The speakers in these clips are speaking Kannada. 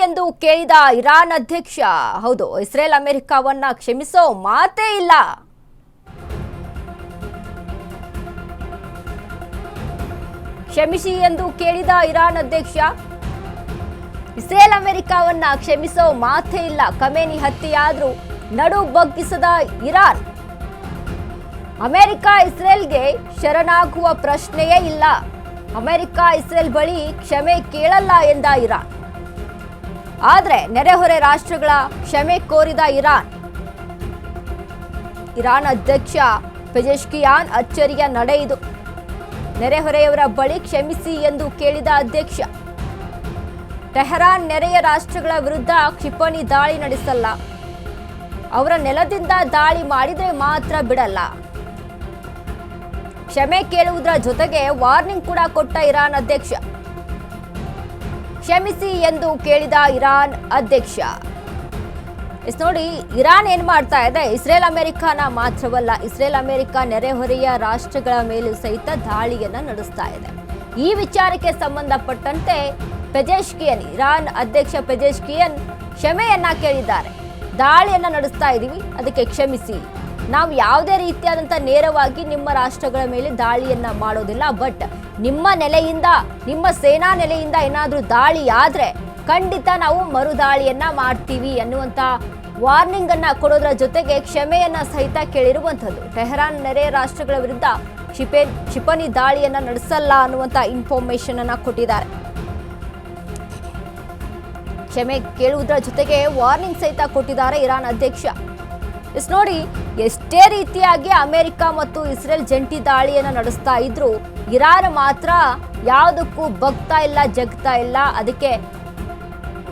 ಎಂದು ಕೇಳಿದ ಇರಾನ್ ಅಧ್ಯಕ್ಷ ಹೌದು ಇಸ್ರೇಲ್ ಅಮೆರಿಕವನ್ನ ಕ್ಷಮಿಸೋ ಮಾತೇ ಇಲ್ಲ. ಕ್ಷಮಿಸಿ ಎಂದು ಕೇಳಿದ ಇರಾನ್ ಅಧ್ಯಕ್ಷ ಇಸ್ರೇಲ್ ಅಮೆರಿಕವನ್ನ ಕ್ಷಮಿಸೋ ಮಾತೇ ಇಲ್ಲ. ಖಮೇನಿ ಹತ್ಯೆಯಾದ್ರೂ ನಡು ಬಗ್ಗಿಸದ ಇರಾನ್. ಅಮೆರಿಕ ಇಸ್ರೇಲ್ಗೆ ಶರಣಾಗುವ ಪ್ರಶ್ನೆಯೇ ಇಲ್ಲ. ಅಮೆರಿಕ ಇಸ್ರೇಲ್ ಬಳಿ ಕ್ಷಮೆ ಕೇಳಲ್ಲ ಎಂದ ಇರಾನ್. ಆದರೆ ನೆರೆಹೊರೆ ರಾಷ್ಟ್ರಗಳ ಕ್ಷಮೆ ಕೋರಿದ ಇರಾನ್ ಅಧ್ಯಕ್ಷ ಪೆಜೆಶ್ಕಿಯಾನ್ ಅಚ್ಚರಿಯ ನಡೆ ಇದು. ನೆರೆಹೊರೆಯವರ ಬಳಿ ಕ್ಷಮಿಸಿ ಎಂದು ಕೇಳಿದ ಅಧ್ಯಕ್ಷ. ಟೆಹರಾನ್ ನೆರೆಯ ರಾಷ್ಟ್ರಗಳ ವಿರುದ್ಧ ಕ್ಷಿಪಣಿ ದಾಳಿ ನಡೆಸಲ್ಲ. ಅವರ ನೆಲದಿಂದ ದಾಳಿ ಮಾಡಿದ್ರೆ ಮಾತ್ರ ಬಿಡಲ್ಲ. ಕ್ಷಮೆ ಕೇಳುವುದರ ಜೊತೆಗೆ ವಾರ್ನಿಂಗ್ ಕೂಡ ಕೊಟ್ಟ ಇರಾನ್ ಅಧ್ಯಕ್ಷ. ಕ್ಷಮಿಸಿ ಎಂದು ಕೇಳಿದ ಇರಾನ್ ಅಧ್ಯಕ್ಷ. ನೋಡಿ, ಇರಾನ್ ಏನ್ ಮಾಡ್ತಾ ಇದೆ, ಇಸ್ರೇಲ್ ಅಮೆರಿಕನ ಮಾತ್ರವಲ್ಲ, ಇಸ್ರೇಲ್ ಅಮೆರಿಕ ನೆರೆಹೊರೆಯ ರಾಷ್ಟ್ರಗಳ ಮೇಲೂ ಸಹಿತ ದಾಳಿಯನ್ನ ನಡೆಸ್ತಾ ಇದೆ. ಈ ವಿಚಾರಕ್ಕೆ ಸಂಬಂಧಪಟ್ಟಂತೆ ಪೆಜೆಶ್ಕಿಯನ್, ಇರಾನ್ ಅಧ್ಯಕ್ಷ ಪೆಜೆಶ್ಕಿಯನ್ ಕ್ಷಮೆಯನ್ನ ಕೇಳಿದ್ದಾರೆ. ದಾಳಿಯನ್ನ ನಡೆಸ್ತಾ ಇದೀವಿ, ಅದಕ್ಕೆ ಕ್ಷಮಿಸಿ. ನಾವು ಯಾವುದೇ ರೀತಿಯಾದಂಥ ನೇರವಾಗಿ ನಿಮ್ಮ ರಾಷ್ಟ್ರಗಳ ಮೇಲೆ ದಾಳಿಯನ್ನ ಮಾಡೋದಿಲ್ಲ. ಬಟ್ ನಿಮ್ಮ ನೆಲೆಯಿಂದ, ನಿಮ್ಮ ಸೇನಾ ನೆಲೆಯಿಂದ ಏನಾದರೂ ದಾಳಿ ಆದ್ರೆ ಖಂಡಿತ ನಾವು ಮರುದಾಳಿಯನ್ನ ಮಾಡ್ತೀವಿ ಅನ್ನುವಂಥ ವಾರ್ನಿಂಗ್ ಅನ್ನ ಕೊಡೋದ್ರ ಜೊತೆಗೆ ಕ್ಷಮೆಯನ್ನ ಸಹಿತ ಕೇಳಿರುವಂಥದ್ದು. ಟೆಹರಾನ್ ನೆರೆಯ ರಾಷ್ಟ್ರಗಳ ವಿರುದ್ಧ ಕ್ಷಿಪಣಿ ದಾಳಿಯನ್ನ ನಡೆಸಲ್ಲ ಅನ್ನುವಂಥ ಇನ್ಫಾರ್ಮೇಶನ್ ಅನ್ನ ಕೊಟ್ಟಿದ್ದಾರೆ. ಕ್ಷಮೆ ಕೇಳುವುದರ ಜೊತೆಗೆ ವಾರ್ನಿಂಗ್ ಸಹಿತ ಕೊಟ್ಟಿದ್ದಾರೆ ಇರಾನ್ ಅಧ್ಯಕ್ಷ. ನೋಡಿ, ಎಷ್ಟೇ ರೀತಿಯಾಗಿ ಅಮೆರಿಕ ಮತ್ತು ಇಸ್ರೇಲ್ ಜಂಟಿ ದಾಳಿಯನ್ನು ನಡೆಸ್ತಾ ಇದ್ರು, ಇರಾನ್ ಮಾತ್ರ ಯಾವುದಕ್ಕೂ ಬಗ್ತಾ ಇಲ್ಲ, ಜಗ್ತಾ ಇಲ್ಲ. ಅದಕ್ಕೆ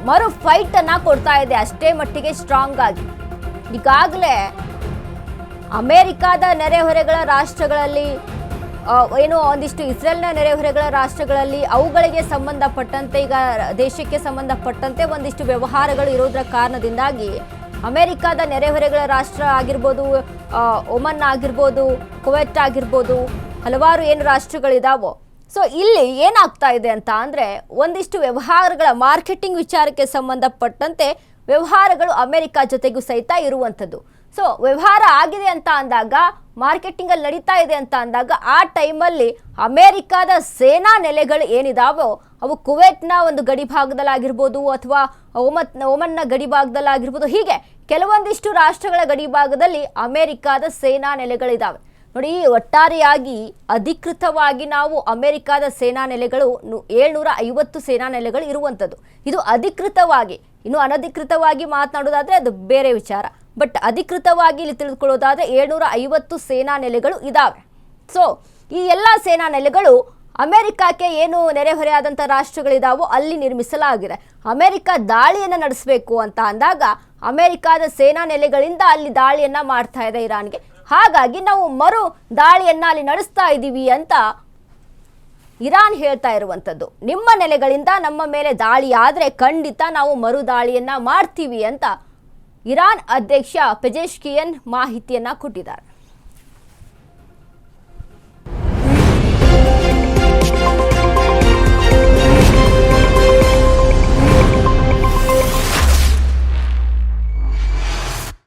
ಮರು ಫೈಟ್ ಅನ್ನ ಕೊಡ್ತಾ ಇದೆ, ಅಷ್ಟೇ ಮಟ್ಟಿಗೆ ಸ್ಟ್ರಾಂಗ್ ಆಗಿ. ಈಗಾಗಲೇ ಅಮೆರಿಕದ ನೆರೆಹೊರೆಗಳ ರಾಷ್ಟ್ರಗಳಲ್ಲಿ ಏನು ಒಂದಿಷ್ಟು ಇಸ್ರೇಲ್ನ ನೆರೆಹೊರೆಗಳ ರಾಷ್ಟ್ರಗಳಲ್ಲಿ ಅವುಗಳಿಗೆ ಸಂಬಂಧಪಟ್ಟಂತೆ, ಈಗ ದೇಶಕ್ಕೆ ಸಂಬಂಧಪಟ್ಟಂತೆ ಒಂದಿಷ್ಟು ವ್ಯವಹಾರಗಳು ಇರೋದ್ರ ಕಾರಣದಿಂದಾಗಿ ಅಮೆರಿಕದ ನೆರೆಹೊರೆಗಳ ರಾಷ್ಟ್ರ ಆಗಿರ್ಬೋದು, ಒಮನ್ ಆಗಿರ್ಬೋದು, ಕುವೈಟ್ ಆಗಿರ್ಬೋದು, ಹಲವಾರು ಏನು ರಾಷ್ಟ್ರಗಳಿದಾವೋ. ಸೊ ಇಲ್ಲಿ ಏನಾಗ್ತಾ ಇದೆ ಅಂತ ಅಂದರೆ, ಒಂದಿಷ್ಟು ವ್ಯವಹಾರಗಳ ಮಾರ್ಕೆಟಿಂಗ್ ವಿಚಾರಕ್ಕೆ ಸಂಬಂಧಪಟ್ಟಂತೆ ವ್ಯವಹಾರಗಳು ಅಮೆರಿಕ ಜೊತೆಗೂ ಸಹಿತ ಇರುವಂಥದ್ದು. ಸೊ ವ್ಯವಹಾರ ಆಗಿದೆ ಅಂತ ಅಂದಾಗ, ಮಾರ್ಕೆಟಿಂಗಲ್ಲಿ ನಡೀತಾ ಇದೆ ಅಂತ ಅಂದಾಗ, ಆ ಟೈಮಲ್ಲಿ ಅಮೆರಿಕದ ಸೇನಾ ನೆಲೆಗಳು ಏನಿದಾವೋ ಅವು ಕುವೈಟ್ನ ಒಂದು ಗಡಿ ಭಾಗದಲ್ಲಾಗಿರ್ಬೋದು, ಅಥವಾ ಒಮನ್ನ ಗಡಿ ಭಾಗದಲ್ಲಾಗಿರ್ಬೋದು, ಹೀಗೆ ಕೆಲವೊಂದಿಷ್ಟು ರಾಷ್ಟ್ರಗಳ ಗಡಿ ಭಾಗದಲ್ಲಿ ಅಮೆರಿಕದ ಸೇನಾ ನೆಲೆಗಳಿದ್ದಾವೆ. ನೋಡಿ, ಒಟ್ಟಾರೆಯಾಗಿ ಅಧಿಕೃತವಾಗಿ ನಾವು ಅಮೆರಿಕದ ಸೇನಾ ನೆಲೆಗಳು 750 ಸೇನಾ ನೆಲೆಗಳು ಇರುವಂಥದ್ದು. ಇದು ಅಧಿಕೃತವಾಗಿ. ಇನ್ನು ಅನಧಿಕೃತವಾಗಿ ಮಾತನಾಡೋದಾದ್ರೆ ಅದು ಬೇರೆ ವಿಚಾರ. ಬಟ್ ಅಧಿಕೃತವಾಗಿ ಇಲ್ಲಿ ತಿಳಿದುಕೊಳ್ಳೋದಾದ್ರೆ 750 ಸೇನಾ ನೆಲೆಗಳು ಇದಾವೆ. ಸೊ ಈ ಎಲ್ಲ ಸೇನಾ ನೆಲೆಗಳು ಅಮೆರಿಕಕ್ಕೆ ಏನು ನೆರೆಹೊರೆಯಾದಂಥ ರಾಷ್ಟ್ರಗಳಿದಾವೋ ಅಲ್ಲಿ ನಿರ್ಮಿಸಲಾಗಿದೆ. ಅಮೆರಿಕ ದಾಳಿಯನ್ನು ನಡೆಸಬೇಕು ಅಂತ ಅಂದಾಗ ಅಮೆರಿಕದ ಸೇನಾ ನೆಲೆಗಳಿಂದ ಅಲ್ಲಿ ದಾಳಿಯನ್ನ ಮಾಡ್ತಾ ಇದೆ ಇರಾನ್ಗೆ. ಹಾಗಾಗಿ ನಾವು ಮರು ದಾಳಿಯನ್ನ ಅಲ್ಲಿ ನಡೆಸ್ತಾ ಇದ್ದೀವಿ ಅಂತ ಇರಾನ್ ಹೇಳ್ತಾ ಇರುವಂಥದ್ದು. ನಿಮ್ಮ ನೆಲೆಗಳಿಂದ ನಮ್ಮ ಮೇಲೆ ದಾಳಿ ಆದರೆ ಖಂಡಿತ ನಾವು ಮರು ದಾಳಿಯನ್ನ ಮಾಡ್ತೀವಿ ಅಂತ ಇರಾನ್ ಅಧ್ಯಕ್ಷ ಪೆಜೆಶ್ಕಿಯನ್ ಮಾಹಿತಿಯನ್ನ ಕೊಟ್ಟಿದ್ದಾರೆ.